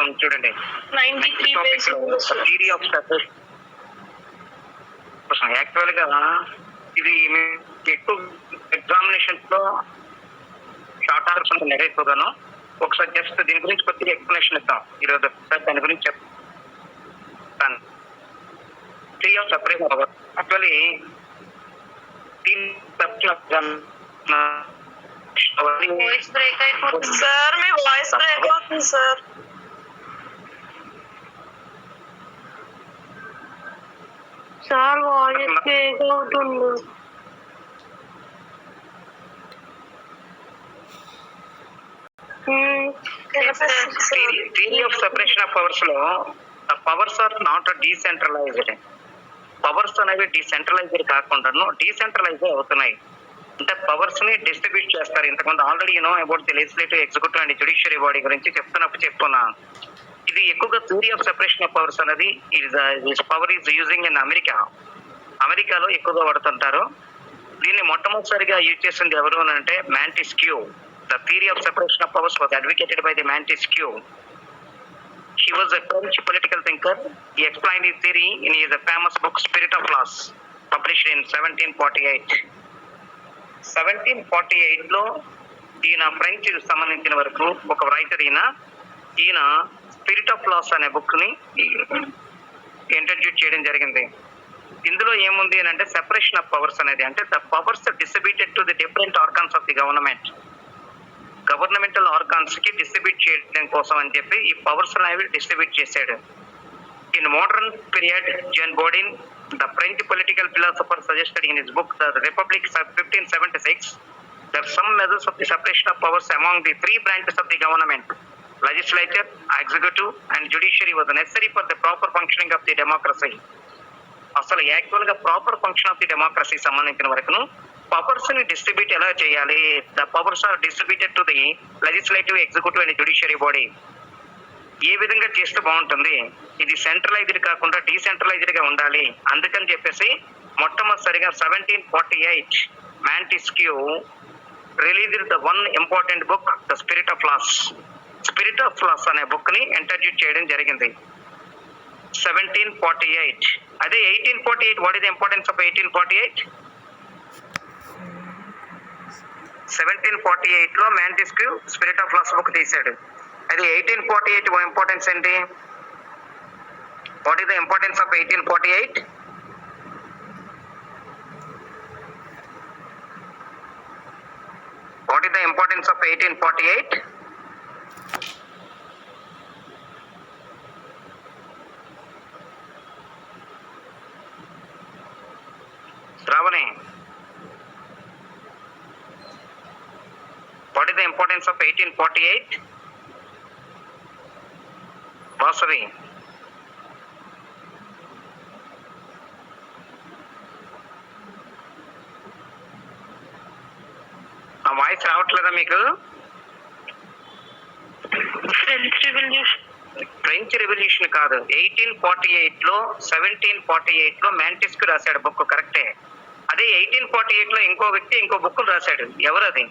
వస్తుంది చూడండి. 93 theory of separation. Actual గా ఇది ఎక్కువ ఎగ్జామినేషన్స్ లో షార్ట్ ఆన్సర్స్ ఉంటాయి ఎక్కువగాను. ఒకసారి జస్ట్ దీని గురించి కొద్దిగా ఎక్స్ప్లెనేషన్ ఇద్దాం ఈరోజు. దాని గురించి చెప్తాను. Theory of separation actually voice break అయిపోతుంది సార్. మీ వాయిస్ బ్రేక్ అవుతుంది సార్. సార్ వాయిస్ బ్రేక్ అవుతుంది. Theory of separation of powers లో powers are not decentralized. Powers అనేవి డీసెంట్రలైజ్డ్ కాకుండా డీసెంట్రలైజ్ అవుతున్నాయి. అంటే పవర్స్ ని డిస్ట్రిబ్యూట్ చేస్తారు. ఇంతకుముందు already about the legislative, executive and judiciary body గురించి చెప్తున్నా. ఇది ఎక్కువగా theory of separation of powers అనేది పవర్ ఈజ్ యూజింగ్ ఇన్ అమెరికాలో ఎక్కువగా వాడుతుంటారు. దీన్ని మొట్టమొదటిసారిగా యూజ్ చేసింది ఎవరు అని అంటే Montesquieu. The theory of separation of powers was advocated by the Montesquieu. He was a French political thinker. He explained his theory in his famous book Spirit of Laws, published in 1748. 1748 లో ఈయన French సంబంధించిన వరకు ఒక writer. ఈయన spirit of laws అనే book ని introduce చేయడం జరిగింది. ఇందులో ఏముంది అని అంటే సెపరేషన్ ఆఫ్ పవర్స్ అనేది, అంటే the powers distributed to the different organs of the governmental organs కి డిస్ట్రిబ్యూట్ చేయడం కోసం అని చెప్పి ఈ పవర్స్ అనేవి డిస్ట్రిబ్యూట్ చేశాడు. In modern period John Bodin, the French political philosopher, suggested in his book the Republic 1576 that some measures of the separation of powers among the three branches of the government, legislature, executive and judiciary, was necessary for the proper functioning of the democracy. అసలు actual గా proper function of the democracy సంబంధించిన వరకును powers ని distribute ఎలా చేయాలి. The powers are distributed to the legislative, executive and judiciary body. ఏ విధంగా చేస్తే బాగుంటుంది, ఇది సెంట్రలైజ్డ్ కాకుండా డీసెంట్రలైజ్డ్ గా ఉండాలి. అందుకని చెప్పేసి మొట్టమొదటిసారిగా 1748 Montesquieu released the one important book, the spirit of laws. Spirit of laws అనే బుక్ ని ఇంట్రడ్యూస్ చేయడం జరిగింది 1748. అదే 1848, what is the importance of 1848? 1748 లో Montesquieu spirit of laws book తీశాడు. అది 1848 ఇంపార్టెన్స్ ఏంటి? What is the importance of 1848? What is the importance of 1848? Shravani, what is the importance of 1848? Vasavi, ఆ వాయిస్ రావట్లేదా మీకు? ఫ్రెంచ్ రెవల్యూషన్ కాదు, 1848 లో 1748 లో మాంటెస్క్యూ రాశాడు బుక్, కరెక్టే. అదే 1848 లో ఇంకో వ్యక్తి ఇంకో బుక్ రాశాడు. ఎవరది?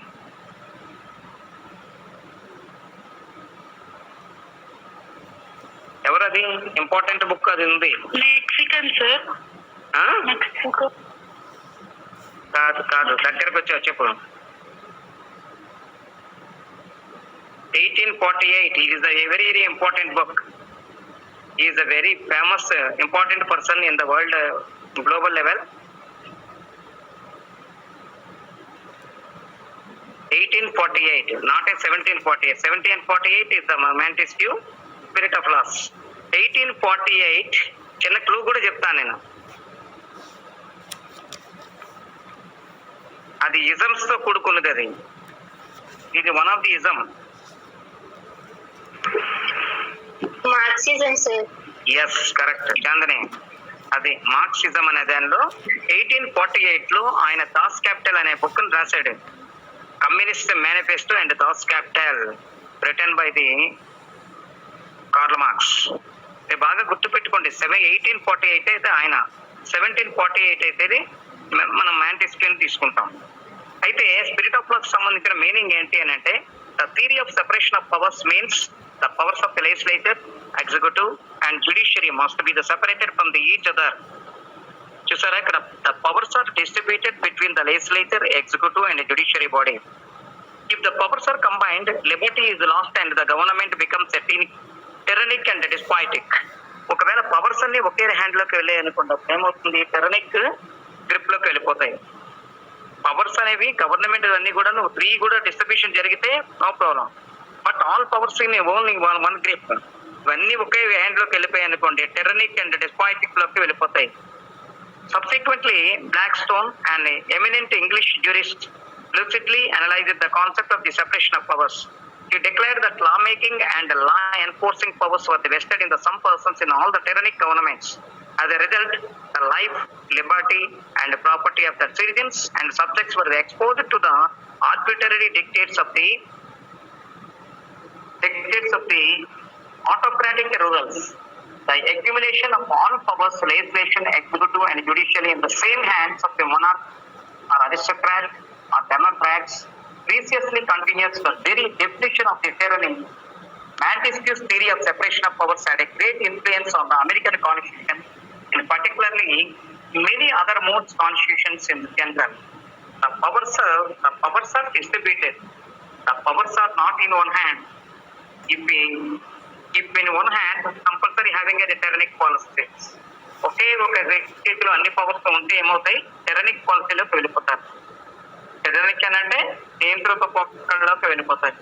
ఎవరది? ఇంపార్టెంట్ బుక్ అది ఉంది. Mexican sir. కాదు, దగ్గరకు వచ్చావు, చెప్పు. 1848 is a very very important book. He is a very famous important person in the world global level. 1848, not a 1748. 1748 is the Montesquieu Spirit of Laws. 1848 చిన్న క్లూ కూడా చెప్తాను నేను. అది ఇజమ్స్ తో కూడుకున్నది. అది ఇది one of the ism. Marxism sir. Yes, correct Chandni. అది మార్క్సిజం అనే దానిలో 1848 లో ఆయన దాస్ క్యాపిటల్ అనే బుక్ ని రాశాడు. Communist manifesto and Das capital, written by the Karl Marx. బాగా గుర్తుపెట్టుకోండి. 1848 అయితే ఆయన, 1748 అయితే మనం మాంటెస్క్యూని తీసుకుంటాం. అయితే స్పిరిట్ ఆఫ్ లాస్ సంబంధించిన మీనింగ్ ఏంటి అని అంటే, the theory of separation of powers means The powers of the legislature, executive, and judiciary must be separated from each other. చూసారా ఇక్కడ the powers are distributed between the legislature, executive, and judiciary body. If the powers are combined, liberty is lost and the government becomes tyrannic and despotic. ఒకవేళ powers అన్ని ఒకే hand లోకి వెళ్ళాయి అనుకోండి, ఏమవుతుంది? టెరనిక్ grip లోకి వెళ్ళిపోతాయి. పవర్స్ అనేవి గవర్నమెంట్ అన్ని కూడా 3 కూడా డిస్ట్రిబ్యూషన్ జరిగితే no problem. But all powers in only one grip, ఇవన్నీ ఒకే హ్యాండ్ లోకి వెళ్ళిపోయాయి అనుకోండి, టెరనిక్ అండ్ డెస్పాయిటిక్ లోకి వెళ్ళిపోతాయి. Subsequently, Blackstone, an eminent English jurist, lucidly analyzed the concept of the separation of powers. He declared that lawmaking and law enforcing powers were vested in some persons in all the tyrannic governments. As a result, the life, liberty, and property of the citizens and subjects were exposed to the arbitrary dictates of the autocratic rulers. The accumulation of all powers, legislation, executive, and judiciary in the same hands of the monarch or aristocrat or democrats preciously continues the very definition of the tyranny. Montesquieu's theory of separation of powers had a great influence on the American Constitution, and particularly many other most constitutions in general. The powers are distributed. The powers are not in one hand. If in one hand, compulsory having a tyrannic policy. ఒకే ఒక చేతిలో అన్ని powers ఉంటే ఏమవుతాయి? టెరనిక్ పాలసీలోకి వెళ్ళిపోతారు. టెరనిక్ అంటే నియంత్రిత పోకడలోకి వెళ్ళిపోతాయి.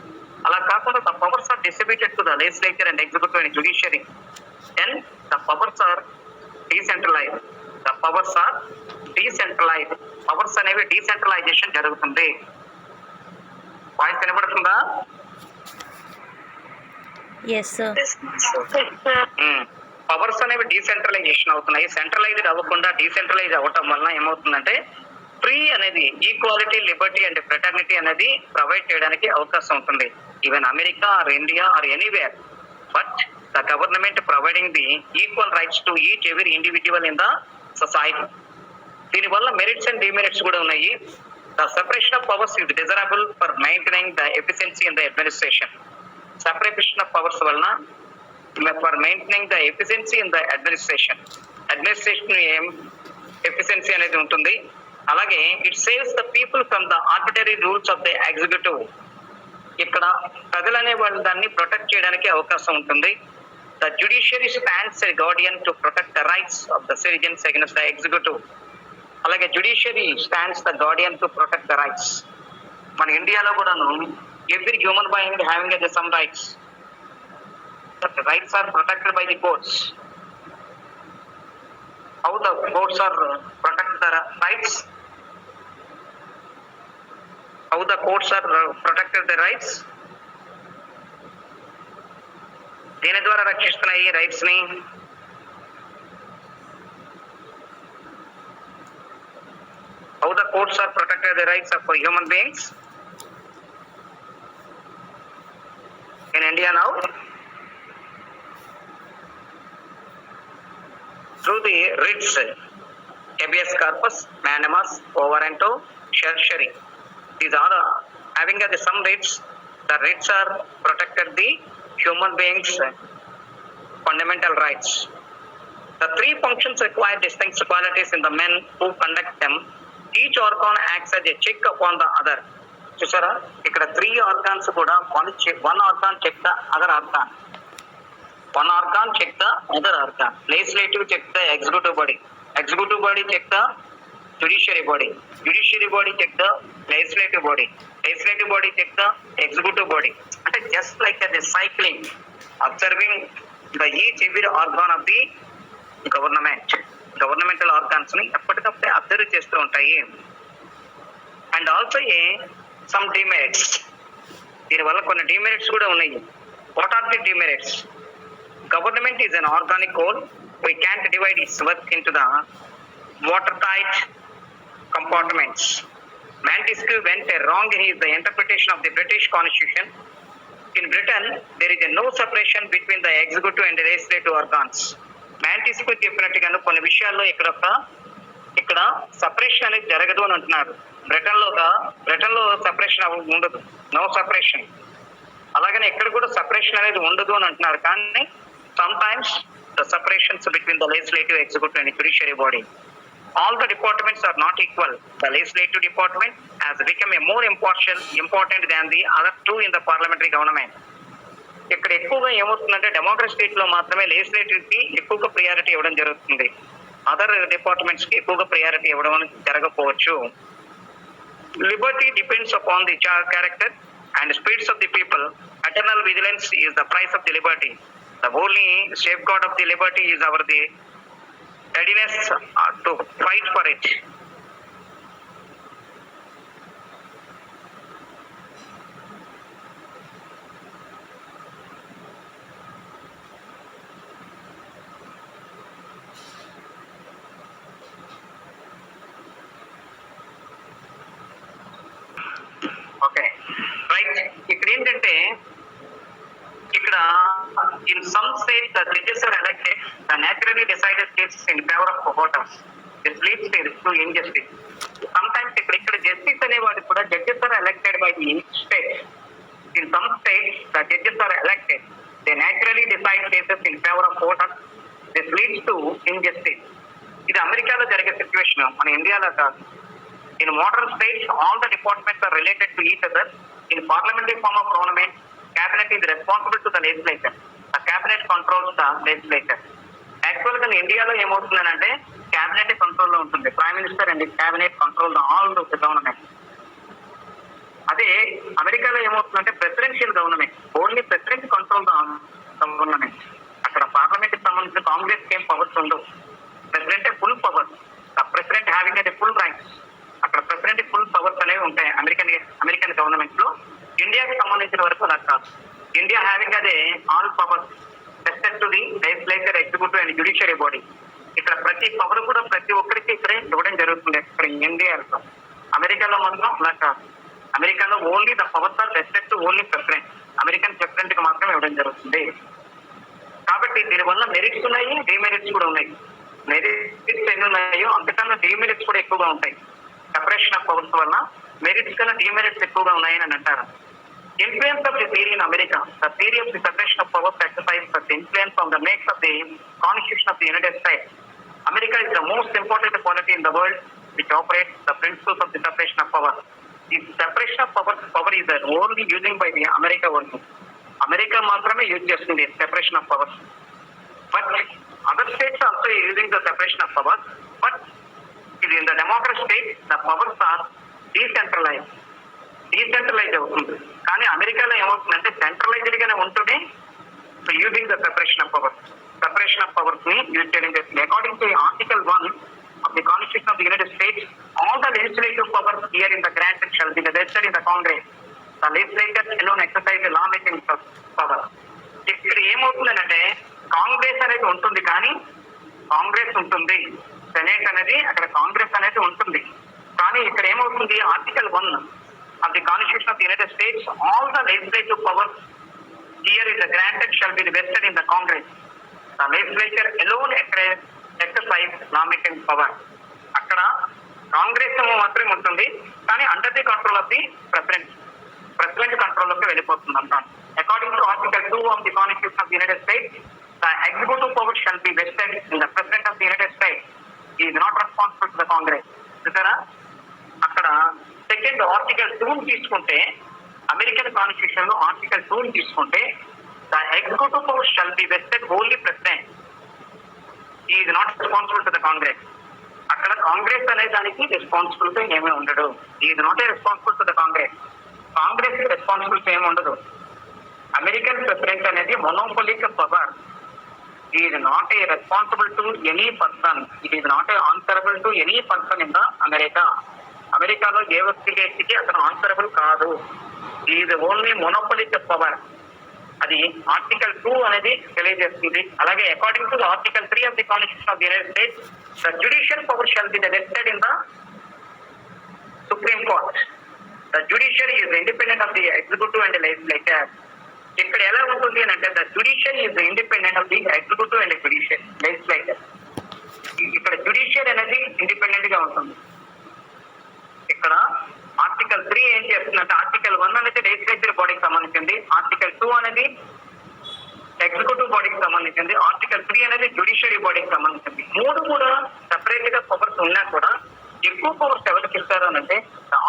అలా కాకుండా the powers are distributed to the legislature and executive and judiciary. Then the powers are decentralized. The powers are decentralized. Powers అనేవి డీసెంట్రలైజేషన్ జరుగుతుంది. వాయిస్ వినబడుతుందా? పవర్స్ అనేవి డీసెంట్రలైజేషన్ అవుతున్నాయి. సెంట్రలైజ్డ్ అవ్వకుండా డీసెంట్రలైజ్ అవ్వటం వలన ఏమవుతుందంటే ఫ్రీ అనేది, ఈక్వాలిటీ, లిబర్టీ అండ్ ఫ్రెటర్నిటీ అనేది ప్రొవైడ్ చేయడానికి అవకాశం ఉంటుంది. Even America or India or anywhere, but the government providing the equal rights to each every individual in the society. దీనివల్ల మెరిట్స్ అండ్ డిమెరిట్స్ కూడా ఉన్నాయి. The separation of powers is desirable for maintaining the efficiency in the administration. Separation of powers వలన for maintaining the efficiency in the administration efficiency అనేది ఉంటుంది. అలాగే it saves the people from the arbitrary rules of the executive. ఇక్కడ ప్రజలనే వాళ్ళు దాన్ని protect చేయడానికి అవకాశం ఉంటుంది. The judiciary stands a guardian to protect the rights of the citizens against the executive. అలాగే judiciary stands the guardian to protect the rights. మన ఇండియాలో కూడాను every human being having some rights. The rights are protected by the courts. How the courts are protect the rights? How the courts are protected the rights? దేని ద్వారా రక్షిస్తున్నాయి ఈ rights ని? How the courts are protected the rights of human beings? In India now, through the writs, habeas corpus, mandamus, quo warranto, certiorari. These are having some writs. The writs are protected the human beings' fundamental rights. The three functions require distinct qualities in the men who conduct them. Each organ acts as a check upon the other. చూసారా, ఇక్కడ 3 organs కూడా one organ check the other organ. One organ check the other organ. Legislative check the executive body. Executive body check the judiciary body. Judiciary body check the legislative body. Legislative body check the executive body. అంటే just like the cycling, observing the each every organ of the government. Governmental organs ని ఎప్పటికప్పుడే observe చేస్తూ ఉంటాయి. And also some demerits. దీనివల్ల కొన్ని demerits కూడా ఉన్నాయి. What are the demerits? Government is an organic whole. We can't divide its work into the water tight compartments. Montesquieu went wrong in his the interpretation of the British Constitution. In Britain, there is no separation between the executive and the legislative organs. Montesquieu చెప్పినట్టుగా కొన్ని విషయాల్లో ఇక్కడ separation అనేది జరగదు అని అంటున్నారు. Britain లో separation ఉండదు, నో సెపరేషన్. అలాగనే ఇక్కడ కూడా సెపరేషన్ అనేది ఉండదు అని అంటున్నారు. కానీ some times the separations between the legislative, executive and judiciary body. All the departments are not equal. The legislative department has become a more important than the other two in the parliamentary government. ఇక్కడ ఎక్కువగా ఏమవుతుందంటే democracy state లో మాత్రమే legislative కి ఎక్కువగా priority ఇవ్వడం జరుగుతుంది. Other departments కి ఎక్కువగా ప్రియారిటీ ఇవ్వడం జరగకపోవచ్చు. Liberty depends upon the character and spirits of the people. Eternal vigilance is the price of the liberty. The only safeguard of the liberty is our the readiness to fight for it. Okay right. ఇక్కడ ఏంటంటే ఇక్కడ in some states the judges are elected the naturally decided cases in favor of voters. This leads to injustice. Sometimes ఇక్కడ justice అనేవాడు కూడా judges are elected by the state. In some states the judges are elected. They naturally decide cases in favor of voters. This leads to injustice. ఇది అమెరికాలో జరిగే situation, మన ఇండియాలో కాదు. In modern states all the departments are related to each other. In parliamentary form of government, cabinet is responsible to the legislature. The cabinet controls the legislature. Actually గా ఇండియాలో ఏమవుతుందంటే cabinet control లో ఉంటుంది. Prime minister and cabinet control the all of the government. అదే అమెరికాలో ఏమవుతుందంటే presidential government. Only president control the government. అక్కడ parliament కి సంబంధించిన కాంగ్రెస్ ఏం పవర్స్ ఉండవు. President full power. The president having అది ఫుల్ రైట్స్. అక్కడ ప్రెసిడెంట్ ఫుల్ పవర్స్ అనేవి ఉంటాయి అమెరికన్ గవర్నమెంట్ లో. ఇండియాకి సంబంధించిన వరకు అలా కాదు. ఇండియా హ్యావింగ్ అదే all power respect to the legislature, executive and judiciary body. ఇక్కడ ప్రతి పవర్ కూడా ప్రతి ఒక్కరికి ఇక్కడే ఇవ్వడం జరుగుతుంది. ఇక్కడ ఇండియాలో. అమెరికాలో మాత్రం అలా కాదు. అమెరికాలో only the powers are respect only president. American president కి మాత్రం ఇవ్వడం జరుగుతుంది. కాబట్టి దీనివల్ల మెరిట్స్ ఉన్నాయి, డిమెరిట్స్ కూడా ఉన్నాయి. మెరిట్స్ ఎన్ని ఉన్నాయో అంతకన్నా డిమెరిట్స్ కూడా ఎక్కువగా ఉంటాయి. సెపరేషన్ ఆఫ్ పవర్స్ వల్ల మెరిట్స్ కన్నా డిమెరిట్స్ ఎక్కువగా ఉన్నాయని అంటారు. Influence of the theory in America. The theory of the separation of powers exercises the influence on the makes of the Constitution of the United States. America is the most important polity in the world which operates the principles of the separation of powers. The separation of power is only using by the America only. America మాత్రమే use చేస్తుంది separation of powers. But other states also using the separation of powers. But in the democratic state, the powers are decentralized. Decentralise అవుతుంది. కానీ అమెరికాలో ఏమవుతుందంటే centralised గానే ఉంటుంది. Using the separation of powers. Separation of powers ని use చేయడం చేస్తుంది. According to article 1 of the Constitution of the United States, all the legislative powers here in the granted shall be vested in the Congress. The legislature alone exercise the law making power. ఇక్కడ ఏమవుతుందంటే కాంగ్రెస్ అనేది ఉంటుంది, కానీ కాంగ్రెస్ ఉంటుంది, senate అనేది అక్కడ కాంగ్రెస్ అనేది ఉంటుంది. కానీ ఇక్కడ ఏమవుతుంది, article 1 of the Constitution of the United States, all the legislative powers here is granted shall be vested in the Congress. The legislature alone exercise lawmaking power. అక్కడ కాంగ్రెస్ మాత్రమే ఉంటుంది, కానీ under the control of the president control లోకి వెళ్ళిపోతుంది అంటాను. According to article 2 of the Constitution of the United States, the executive power shall be vested in the President of the United States. He is not responsible to the Congress. చూసారా, అక్కడ second article 2 తీసుకుంటే, American constitution లో article 2 తీసుకుంటే, the executive power shall be vested only president. He is not responsible to the Congress. అక్కడ Congress అనే దానికి responsibility ఏమీ ఉండదు. Is not a responsible to the Congress. Congress కి రెస్పాన్సిబిలిటీ ఏమి ఉండదు. అమెరికన్ ప్రెసిడెంట్ అనేది monopolic power. Is not a responsible to any person. It is not a answerable to any person in the America. అమెరికాలో ఏ వ్యక్తికి అతను answerable కాదు. Is only మొనోపోలిక్ power. అది ఆర్టికల్ 2 అనేది తెలియజేస్తుంది. అలాగే according to article 3 of the constitution of the United States, the judicial power shall be vested in the supreme court. The judiciary is independent of the executive and legislature. ఇక్కడ ఎలా ఉంటుంది అని అంటే, the judiciary is independent of the executive and legislature. ఇక్కడ judiciary అనేది independent గా ఉంటుంది. ఇక్కడ ఆర్టికల్ 3 ఏం చేస్తుందంటే, ఆర్టికల్ 1 అనేది లెజిస్లేచర్ బాడీకి సంబంధించింది, ఆర్టికల్ 2 అనేది ఎగ్జిక్యూటివ్ బాడీకి సంబంధించింది, ఆర్టికల్ 3 అనేది జ్యుడిషియరీ బాడీకి సంబంధించింది. 3 కూడా సెపరేట్ గా పవర్స్ ఉన్నా కూడా ఎక్కువ పవర్స్ ఎవరికి ఇస్తారు అని అంటే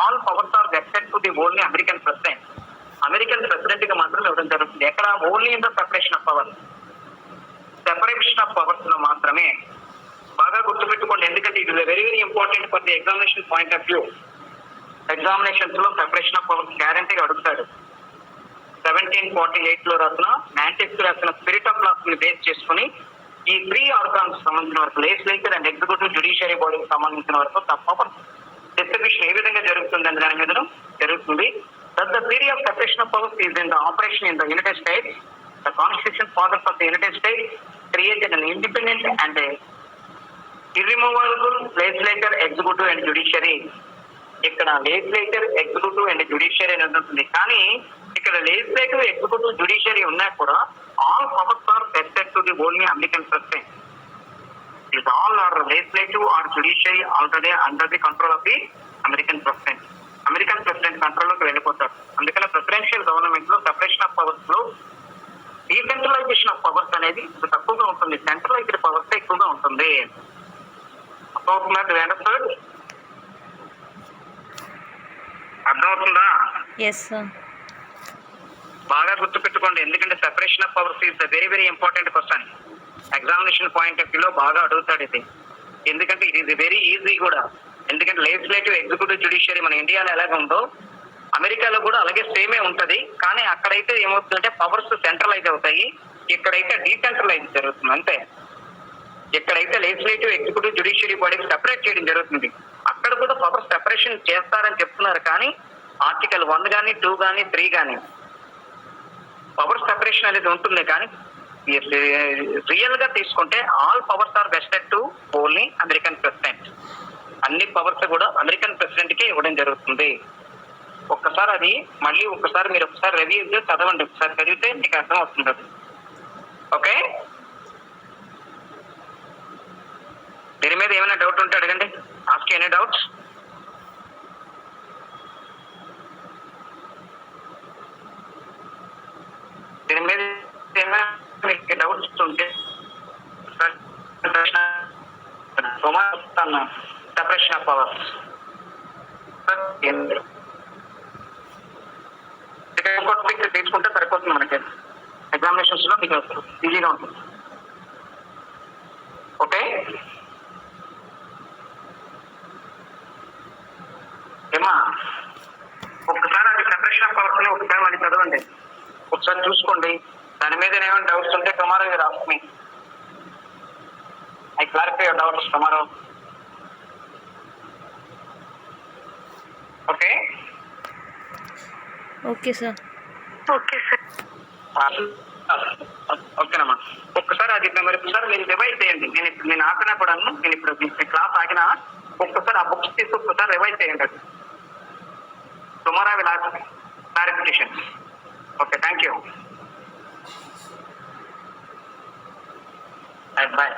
all powers are vested to the only American president. American president గా మాత్రం ఇవ్వడం జరుగుతుంది. ఎక్కడ only in the separation of powers, separation of powers లో మాత్రమే. బాగా గుర్తుపెట్టుకోండి, ఎందుకంటే it is very very important for the examination point of view. Examinations లో సెపరేషన్ ఆఫ్ పవర్స్ గ్యారంటీగా అడుగుతాడు. 1748 లో రాసిన మ్యాంటెక్స్ రాసిన స్పిరిట్ ఆఫ్ లాస్ ని బేస్ చేసుకుని ఈ 3 ఆర్గాన్స్ సంబంధించిన వరకు, లెజిస్లేచర్ అండ్ ఎగ్జిక్యూటివ్ జ్యుడిషియరీ బాడీకి సంబంధించిన వరకు పవర్ డిస్ట్రిబ్యూషన్ ఏ విధంగా జరుగుతుందని దాని మీద జరుగుతుంది. That the theory of separation of powers is in the operation in the United States. The constitution fathers of the United States created an independent and irremovable legislature, executive and judiciary. ఇక్కడ legislature, executive and judiciary అని ఉంటుంది. కానీ ఇక్కడ legislative, executive, judiciary ఉన్నా కూడా all powers are vested to the only American president. It all or legislative or judiciary already under the control of the American president. American president control లోకి వెళ్ళిపోతారు. అందుకని presidential government లో separation of powers లో decentralisation of powers అనేది తక్కువగా ఉంటుంది, centralised powers ఎక్కువగా ఉంటుంది. అర్థమవుతుందా? బాగా గుర్తుపెట్టుకోండి, ఎందుకంటే separation of powers is the very very important question. Examination point of view లో బాగా అడుగుతాడు ఇది. ఎందుకంటే ఇది ఈజ్ వెరీ ఈజీ కూడా. ఎందుకంటే లెజిస్లేటివ్, ఎగ్జిక్యూటివ్, జ్యుడిషియరీ మన ఇండియాలో ఎలాగ ఉందో అమెరికాలో కూడా అలాగే సేమే ఉంటది. కానీ అక్కడైతే ఏమవుతుందంటే పవర్స్ సెంట్రలైజ్ అవుతాయి, ఇక్కడైతే డీసెంట్రలైజ్ జరుగుతుంది అంతే. ఎక్కడైతే లెజిస్లేటివ్, ఎగ్జిక్యూటివ్, జ్యుడిషియరీ బాడీకి సెపరేట్ చేయడం జరుగుతుంది, అక్కడ కూడా పవర్ సెపరేషన్ చేస్తారని చెప్తున్నారు. కానీ ఆర్టికల్ 1 కానీ 2 కానీ 3 కానీ పవర్ సెపరేషన్ అనేది ఉంటుంది. కానీ రియల్ గా తీసుకుంటే all powers are vested to only American president. అన్ని పవర్స్ కూడా అమెరికన్ ప్రెసిడెంట్ కి ఇవ్వడం జరుగుతుంది. ఒక్కసారి అది మళ్ళీ మీరు ఒకసారి రివ్యూ చేసి చదవండి. ఒకసారి చదివితే మీకు అర్థం అవుతుంది. ఓకే, దీని మీద ఏమైనా డౌట్ ఉంటే అడగండి. Ask any doubts. దీని మీద ఏమైనా మీకు డౌట్స్ ఉంటే సెపరేషన్ ఆఫ్ పవర్స్ తీసుకుంటే సరిపోతుంది. మనకి ఎగ్జామినేషన్స్ లో మీకు ఈజీగా ఉంటుంది. ఓకే, ఏమా ఒక్కసారి అది సెపరేషన్ ఆఫ్ పవర్స్ ని ఒకసారి మళ్ళీ చదవండి, ఒకసారి చూసుకోండి. దాని మీద ఏమైనా డౌట్స్ ఉంటే tomorrow you ask me. I clarify your doubts tomorrow. Okay okay sir. ఓకేనమ్మా, ఒక్కసారి అది ఒకసారి మీరు రివైజ్ చేయండి. నేను ఆపినా కూడా నేను ఇప్పుడు క్లాస్ ఆగినా ఒక్కసారి ఆ బుక్స్ తీసి ఒక్కసారి రివైజ్ చేయండి. అది tomorrow will ask clarification. Okay, thank you. Bye.